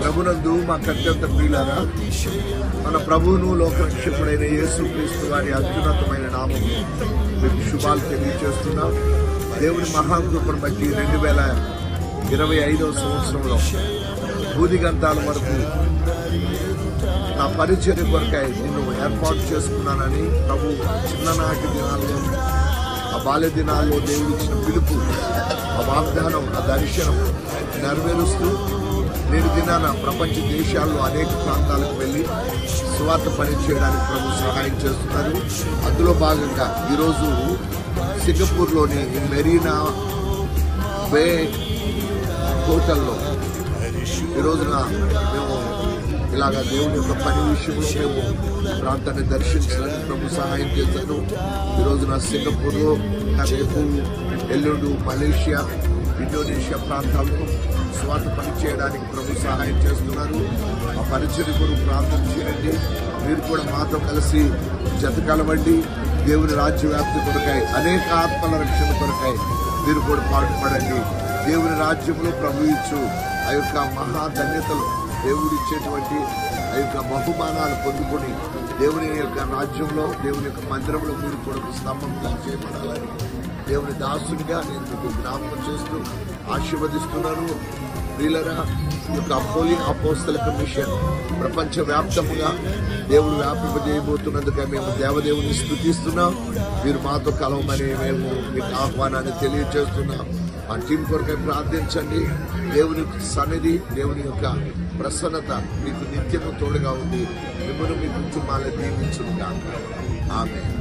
ప్రభునందు మాకు అత్యంత ప్రియులారా, మన ప్రభువును లోకరక్షకుడైన యేసుక్రీస్తు వారి అత్యున్నతమైన నామము మీకు శుభాలు తెలియజేస్తున్నాం. దేవుని మహాకృపను బట్టి 2025వ సంవత్సరంలో భూదిగంతాల వరకు నా పరిచర్య కొరకై నిన్ను ఏర్పాటు చేసుకున్నానని ప్రభు చిన్ననాటి దినాల్లో, ఆ బాల్య దినాల్లో దేవుడు ఇచ్చిన పిలుపు, ఆ వాగ్దానం, ఆ దర్శనం నెరవేరుస్తూ నేటి దినాన ప్రపంచ దేశాల్లో అనేక ప్రాంతాలకు వెళ్ళి సువార్త పని చేయడానికి ప్రభు సహాయం చేస్తున్నారు. అందులో భాగంగా ఈరోజు సింగపూర్లోని మెరీనా బే హోటల్లో ఈరోజున మేము ఇలాగా దేవుని యొక్క పని విషయంలో మేము ప్రాంతాన్ని దర్శించడానికి ప్రభు సహాయం చేశాను. ఈరోజున సింగపూర్లో, రేపు ఎల్లుండు మలేషియా, ఇండోనేషియా ప్రాంతాల్లో స్వార్థ పని చేయడానికి ప్రభు సహాయం చేస్తున్నారు. ఆ పరిచర్య కొరకు ప్రార్థన చేయండి. మీరు కూడా మాతో కలిసి జతకలవండి. దేవుని రాజ్య వ్యాప్తి కొరకై, అనేక ఆత్మల రక్షణ కొరకై మీరు కూడా పాటుపడండి. దేవుని రాజ్యంలో ప్రభు ఇచ్చు ఆ యొక్క మహాధన్యతలు, దేవుడిచ్చేటువంటి ఆ యొక్క బహుమానాలు పొందుకొని దేవుని యొక్క రాజ్యంలో, దేవుని యొక్క మందిరంలో మీరు కూడా స్తంభంగా చేయబడాలని దేవుని దాసునిగా నేను మీకు జ్ఞాపకం చేస్తూ ఆశీర్వదిస్తున్నాను. ప్రియులారా, ఈ యొక్క హోలీ అపోస్తలిక మిషన్ ప్రపంచ వ్యాప్తముగా దేవుడు వ్యాపింపజేయబోతున్నందుకే మేము దేవదేవుని స్తుతిస్తున్నాం. మీరు మాతో కలవమని మేము మీకు ఆహ్వానాన్ని తెలియజేస్తున్నాం. ఆ టీం కొరకై ప్రార్థించండి. దేవుని సన్నిధి, దేవుని యొక్క ప్రసన్నత మీకు నిత్యము తోడుగా ఉంది. మిమ్మల్ని మీ కుటుంబాలను దీవించును గాక. ఆమేన్.